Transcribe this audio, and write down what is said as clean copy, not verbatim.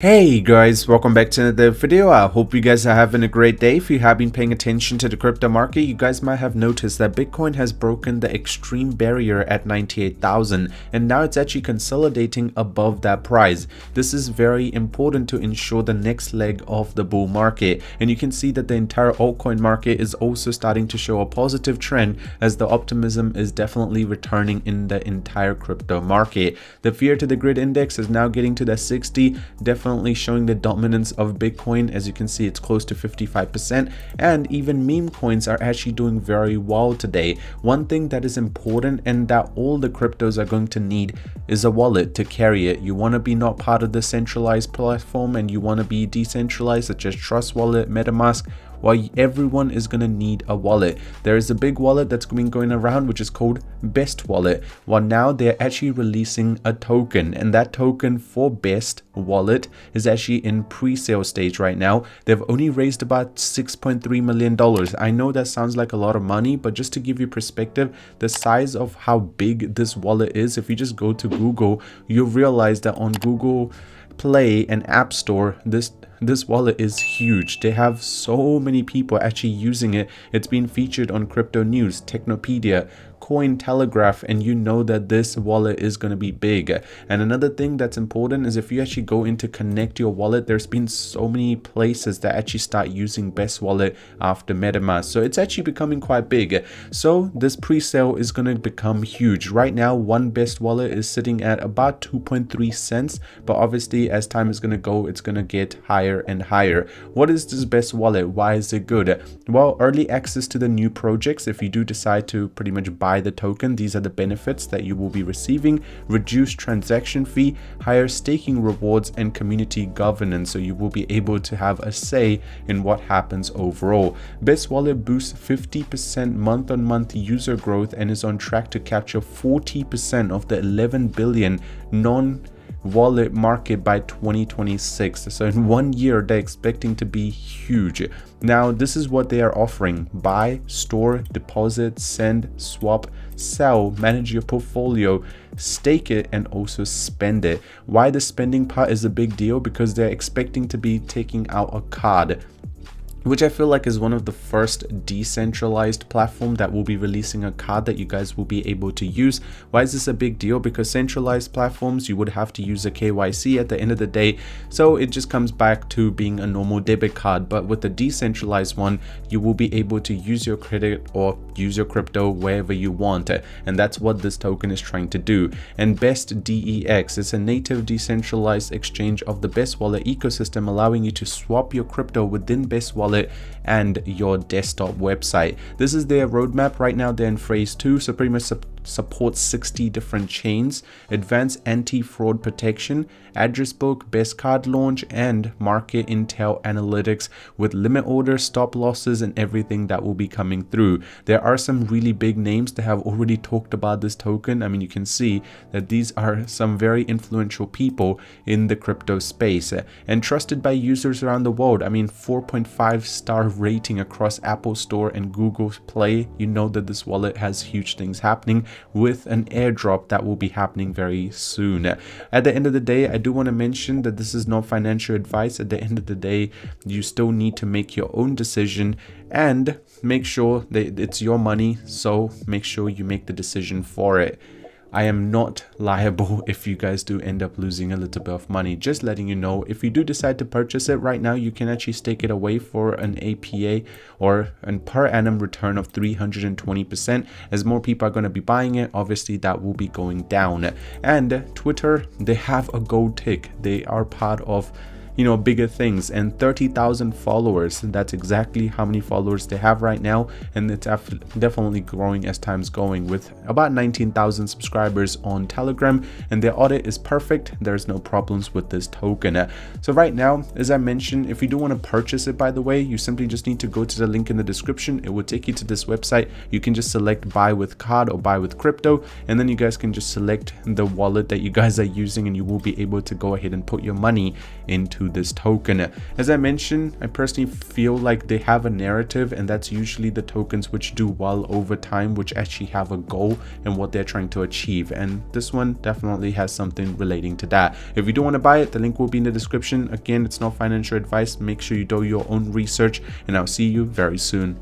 Hey guys, welcome back to another video. I hope you guys are having a great day. If you have been paying attention to the crypto market, you guys might have noticed that Bitcoin has broken the extreme barrier at 98,000 and now it's actually consolidating above that price. This is very important to ensure the next leg of the bull market, and you can see that the entire altcoin market is also starting to show a positive trend as the optimism is definitely returning in the entire crypto market. The fear to the grid index is now getting to the 60, definitely showing the dominance of Bitcoin. As you can see, it's close to 55%, and even meme coins are actually doing very well today. One thing that is important and that all the cryptos are going to need is a wallet to carry it. You want to be not part of the centralized platform and you want to be decentralized, such as Trust Wallet, MetaMask. Well, everyone is going to need a wallet. There is a big wallet that's been going around which is called Best Wallet. Well, now they're actually releasing a token, and that token for Best Wallet is actually in pre-sale stage right now. They've only raised about $6.3 million. I know that sounds like a lot of money, but just to give you perspective, the size of how big this wallet is, if you just go to Google, you'll realize that on Google Play and App Store, this wallet is huge. They have so many people actually using it. It's been featured on Crypto News, Technopedia, Cointelegraph, and you know that this wallet is going to be big. And another thing that's important is if you actually go in to connect your wallet, there's been so many places that actually start using Best Wallet after MetaMask, so it's actually becoming quite big. So this pre-sale is going to become huge. Right now, one Best Wallet is sitting at about 2.3 cents, but obviously as time is going to go, it's going to get higher and higher. What is this Best Wallet? Why is it good? Well, early access to the new projects. If you do decide to pretty much buy the token, these are the benefits that you will be receiving: reduced transaction fee, higher staking rewards, and community governance, so you will be able to have a say in what happens overall. Best Wallet boosts 50% month-on-month user growth and is on track to capture 40% of the 11 billion non-wallet market by 2026. So in 1 year they're expecting to be huge. Now this is what they are offering: buy, store, deposit, send, swap, sell, manage your portfolio, stake it, and also spend it. Why the spending part is a big deal? Because they're expecting to be taking out a card, which I feel like is one of the first decentralized platform that will be releasing a card that you guys will be able to use. Why is this a big deal? Because centralized platforms, you would have to use a KYC at the end of the day, so it just comes back to being a normal debit card. But with the decentralized one, you will be able to use your credit or use your crypto wherever you want it, and that's what this token is trying to do. And Best DEX is a native decentralized exchange of the Best Wallet ecosystem, allowing you to swap your crypto within Best Wallet and your desktop website. This is their roadmap. Right now they're in phase 2, so pretty much supports 60 different chains, advanced anti-fraud protection, address book, best card launch, and market intel analytics with limit orders, stop losses, and everything that will be coming through. There are some really big names that have already talked about this token. I mean, you can see that these are some very influential people in the crypto space and trusted by users around the world. I mean, 4.5-star rating across Apple Store and Google Play. You know that this wallet has huge things happening, with an airdrop that will be happening very soon. At the end of the day, I do want to mention that this is not financial advice. At the end of the day, you still need to make your own decision and make sure that it's your money, so make sure you make the decision for it. I am not liable if you guys do end up losing a little bit of money. Just letting you know, if you do decide to purchase it right now, you can actually stake it away for an APA or a per annum return of 320%. As more people are going to be buying it, obviously that will be going down. And Twitter, they have a gold tick. They are part of, you know, bigger things, and 30,000 followers. That's exactly how many followers they have right now, and it's definitely growing as time's going, with about 19,000 subscribers on Telegram, and their audit is perfect. There's no problems with this token. So right now, as I mentioned, if you do want to purchase it, by the way, you simply just need to go to the link in the description. It will take you to this website. You can just select buy with card or buy with crypto, and then you guys can just select the wallet that you guys are using, and you will be able to go ahead and put your money into to this token. As I mentioned, I personally feel like they have a narrative, and that's usually the tokens which do well over time, which actually have a goal and what they're trying to achieve, and this one definitely has something relating to that. If you do want to buy it, the link will be in the description. Again, it's not financial advice. Make sure you do your own research, and I'll see you very soon.